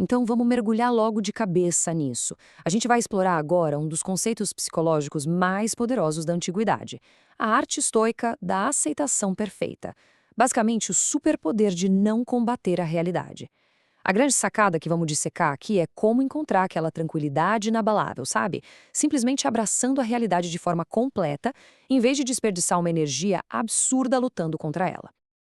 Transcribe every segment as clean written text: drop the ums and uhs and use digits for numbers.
Então vamos mergulhar logo de cabeça nisso. A gente vai explorar agora um dos conceitos psicológicos mais poderosos da antiguidade, a arte estoica da aceitação perfeita. Basicamente, o superpoder de não combater a realidade. A grande sacada que vamos dissecar aqui é como encontrar aquela tranquilidade inabalável, sabe? Simplesmente abraçando a realidade de forma completa, em vez de desperdiçar uma energia absurda lutando contra ela.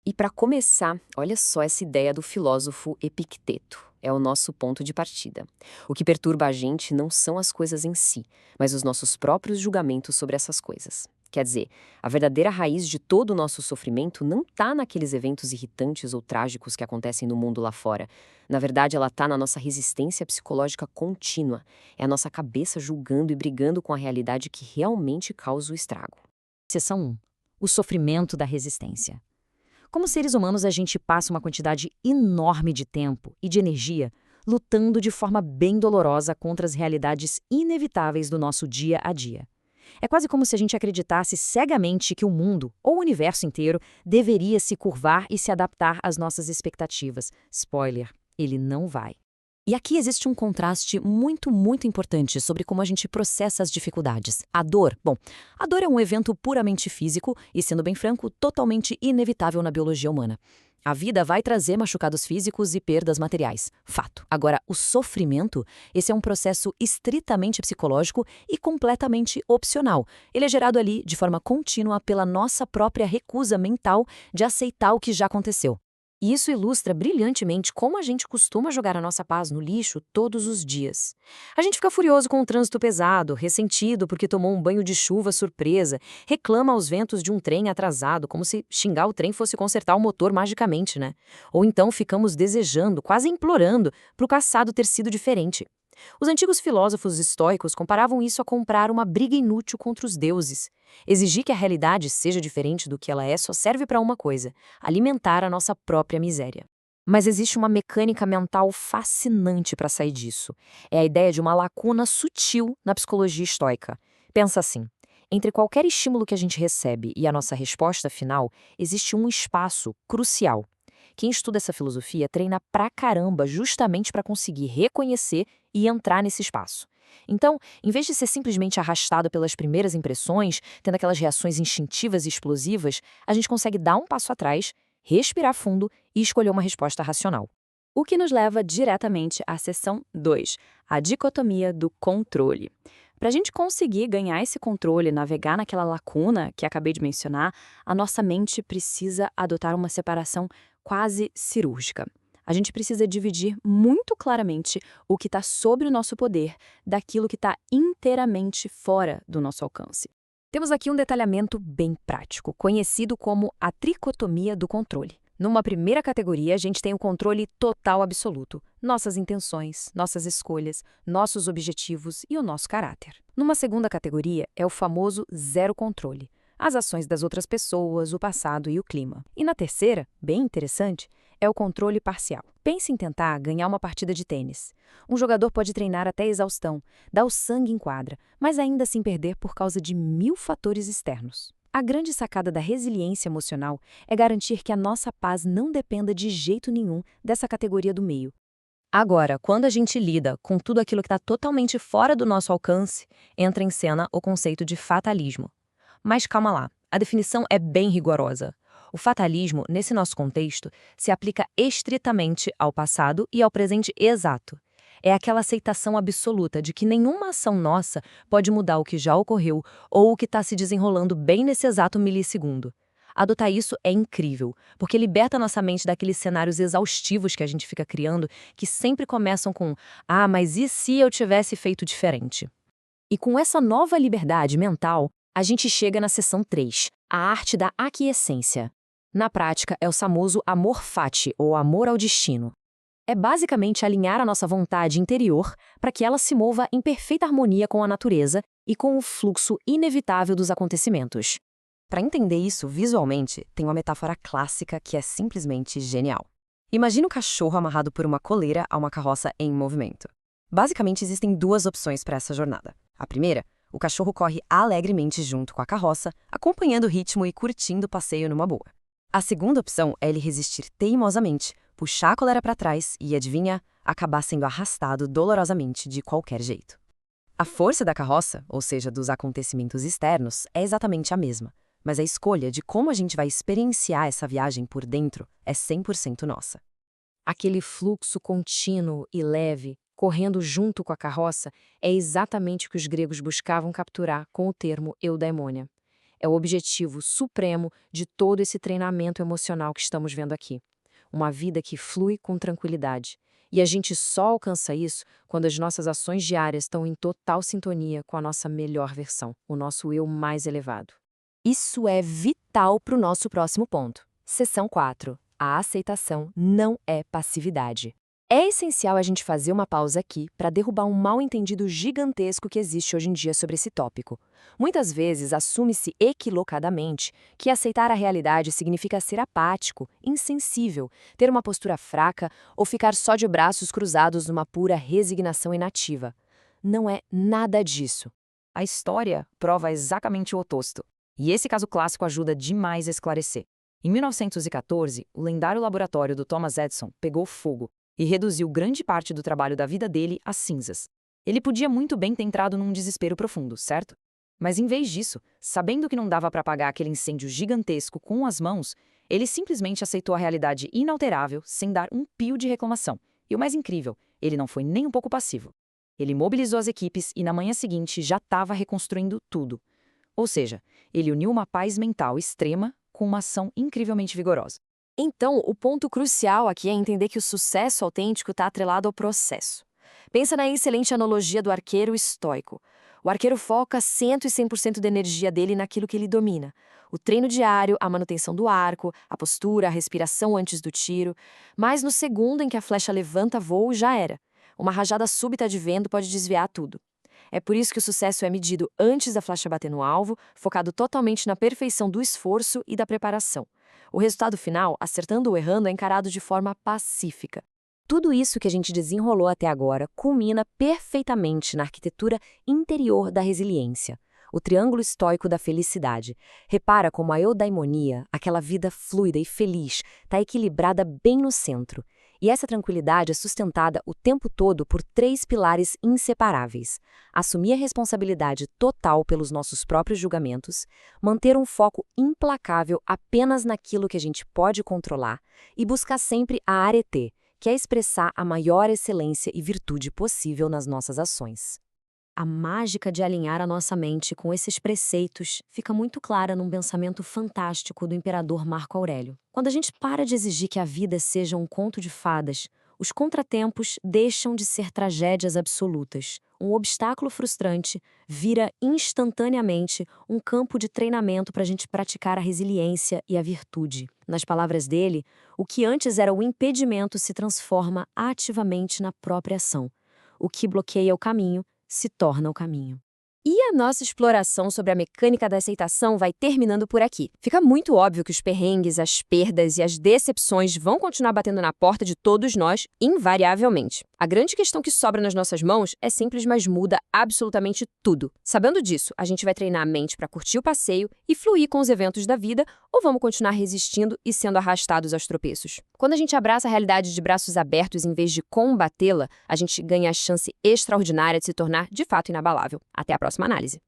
E para começar, olha só essa ideia do filósofo Epicteto. É o nosso ponto de partida. O que perturba a gente não são as coisas em si, mas os nossos próprios julgamentos sobre essas coisas. Quer dizer, a verdadeira raiz de todo o nosso sofrimento não está naqueles eventos irritantes ou trágicos que acontecem no mundo lá fora. Na verdade, ela está na nossa resistência psicológica contínua. É a nossa cabeça julgando e brigando com a realidade que realmente causa o estrago. Seção 1. O sofrimento da resistência. Como seres humanos, a gente passa uma quantidade enorme de tempo e de energia lutando de forma bem dolorosa contra as realidades inevitáveis do nosso dia a dia. É quase como se a gente acreditasse cegamente que o mundo, ou o universo inteiro, deveria se curvar e se adaptar às nossas expectativas. Spoiler, ele não vai. E aqui existe um contraste muito importante sobre como a gente processa as dificuldades. A dor é um evento puramente físico e, sendo bem franco, totalmente inevitável na biologia humana. A vida vai trazer machucados físicos e perdas materiais. Fato. Agora, o sofrimento, esse é um processo estritamente psicológico e completamente opcional. Ele é gerado ali de forma contínua pela nossa própria recusa mental de aceitar o que já aconteceu. E isso ilustra brilhantemente como a gente costuma jogar a nossa paz no lixo todos os dias. A gente fica furioso com o trânsito pesado, ressentido porque tomou um banho de chuva surpresa, reclama aos ventos de um trem atrasado, como se xingar o trem fosse consertar o motor magicamente, né? Ou então ficamos desejando, quase implorando, para o passado ter sido diferente. Os antigos filósofos estoicos comparavam isso a comprar uma briga inútil contra os deuses. Exigir que a realidade seja diferente do que ela é só serve para uma coisa: alimentar a nossa própria miséria. Mas existe uma mecânica mental fascinante para sair disso. É a ideia de uma lacuna sutil na psicologia estoica. Pensa assim: entre qualquer estímulo que a gente recebe e a nossa resposta final, existe um espaço crucial. Quem estuda essa filosofia treina pra caramba justamente para conseguir reconhecer e entrar nesse espaço. Então, em vez de ser simplesmente arrastado pelas primeiras impressões, tendo aquelas reações instintivas e explosivas, a gente consegue dar um passo atrás, respirar fundo e escolher uma resposta racional. O que nos leva diretamente à seção 2, a dicotomia do controle. Para a gente conseguir ganhar esse controle, navegar naquela lacuna que acabei de mencionar, a nossa mente precisa adotar uma separação quase cirúrgica. A gente precisa dividir muito claramente o que está sob o nosso poder daquilo que está inteiramente fora do nosso alcance. Temos aqui um detalhamento bem prático, conhecido como a tricotomia do controle. Numa primeira categoria, a gente tem o controle total absoluto, nossas intenções, nossas escolhas, nossos objetivos e o nosso caráter. Numa segunda categoria, é o famoso zero controle, as ações das outras pessoas, o passado e o clima. E na terceira, bem interessante, é o controle parcial. Pense em tentar ganhar uma partida de tênis. Um jogador pode treinar até exaustão, dar o sangue em quadra, mas ainda assim perder por causa de 1000 fatores externos. A grande sacada da resiliência emocional é garantir que a nossa paz não dependa de jeito nenhum dessa categoria do meio. Agora, quando a gente lida com tudo aquilo que está totalmente fora do nosso alcance, entra em cena o conceito de fatalismo. Mas calma lá, a definição é bem rigorosa. O fatalismo, nesse nosso contexto, se aplica estritamente ao passado e ao presente exato. É aquela aceitação absoluta de que nenhuma ação nossa pode mudar o que já ocorreu ou o que está se desenrolando bem nesse exato milissegundo. Adotar isso é incrível, porque liberta nossa mente daqueles cenários exaustivos que a gente fica criando, que sempre começam com "ah, mas e se eu tivesse feito diferente?". E com essa nova liberdade mental, a gente chega na seção 3, a arte da aquiescência. Na prática, é o famoso amor fati, ou amor ao destino. É basicamente alinhar a nossa vontade interior para que ela se mova em perfeita harmonia com a natureza e com o fluxo inevitável dos acontecimentos. Para entender isso visualmente, tem uma metáfora clássica que é simplesmente genial. Imagina um cachorro amarrado por uma coleira a uma carroça em movimento. Basicamente, existem duas opções para essa jornada. A primeira, o cachorro corre alegremente junto com a carroça, acompanhando o ritmo e curtindo o passeio numa boa. A segunda opção é ele resistir teimosamente, puxar a coleira para trás e, adivinha, acabar sendo arrastado dolorosamente de qualquer jeito. A força da carroça, ou seja, dos acontecimentos externos, é exatamente a mesma, mas a escolha de como a gente vai experienciar essa viagem por dentro é 100% nossa. Aquele fluxo contínuo e leve, correndo junto com a carroça, é exatamente o que os gregos buscavam capturar com o termo eudaimonia. É o objetivo supremo de todo esse treinamento emocional que estamos vendo aqui. Uma vida que flui com tranquilidade. E a gente só alcança isso quando as nossas ações diárias estão em total sintonia com a nossa melhor versão, o nosso eu mais elevado. Isso é vital para o nosso próximo ponto. Seção 4. A aceitação não é passividade. É essencial a gente fazer uma pausa aqui para derrubar um mal-entendido gigantesco que existe hoje em dia sobre esse tópico. Muitas vezes assume-se equivocadamente que aceitar a realidade significa ser apático, insensível, ter uma postura fraca ou ficar só de braços cruzados numa pura resignação inativa. Não é nada disso. A história prova exatamente o oposto. E esse caso clássico ajuda demais a esclarecer. Em 1914, o lendário laboratório do Thomas Edison pegou fogo e reduziu grande parte do trabalho da vida dele a cinzas. Ele podia muito bem ter entrado num desespero profundo, certo? Mas em vez disso, sabendo que não dava para apagar aquele incêndio gigantesco com as mãos, ele simplesmente aceitou a realidade inalterável sem dar um pio de reclamação. E o mais incrível, ele não foi nem um pouco passivo. Ele mobilizou as equipes e na manhã seguinte já estava reconstruindo tudo. Ou seja, ele uniu uma paz mental extrema com uma ação incrivelmente vigorosa. Então, o ponto crucial aqui é entender que o sucesso autêntico está atrelado ao processo. Pensa na excelente analogia do arqueiro estoico. O arqueiro foca 100% da energia dele naquilo que ele domina. O treino diário, a manutenção do arco, a postura, a respiração antes do tiro. Mas no segundo em que a flecha levanta voo, já era. Uma rajada súbita de vento pode desviar tudo. É por isso que o sucesso é medido antes da flecha bater no alvo, focado totalmente na perfeição do esforço e da preparação. O resultado final, acertando ou errando, é encarado de forma pacífica. Tudo isso que a gente desenrolou até agora culmina perfeitamente na arquitetura interior da resiliência, o triângulo estoico da felicidade. Repara como a eudaimonia, aquela vida fluida e feliz, está equilibrada bem no centro. E essa tranquilidade é sustentada o tempo todo por 3 pilares inseparáveis: assumir a responsabilidade total pelos nossos próprios julgamentos, manter um foco implacável apenas naquilo que a gente pode controlar e buscar sempre a arete, que é expressar a maior excelência e virtude possível nas nossas ações. A mágica de alinhar a nossa mente com esses preceitos fica muito clara num pensamento fantástico do imperador Marco Aurélio. Quando a gente para de exigir que a vida seja um conto de fadas, os contratempos deixam de ser tragédias absolutas. Um obstáculo frustrante vira instantaneamente um campo de treinamento para a gente praticar a resiliência e a virtude. Nas palavras dele, o que antes era o impedimento se transforma ativamente na própria ação. O que bloqueia o caminho se torna o caminho. E a nossa exploração sobre a mecânica da aceitação vai terminando por aqui. Fica muito óbvio que os perrengues, as perdas e as decepções vão continuar batendo na porta de todos nós, invariavelmente. A grande questão que sobra nas nossas mãos é simples, mas muda absolutamente tudo. Sabendo disso, a gente vai treinar a mente para curtir o passeio e fluir com os eventos da vida, ou vamos continuar resistindo e sendo arrastados aos tropeços? Quando a gente abraça a realidade de braços abertos em vez de combatê-la, a gente ganha a chance extraordinária de se tornar, de fato, inabalável. Até a próxima análise.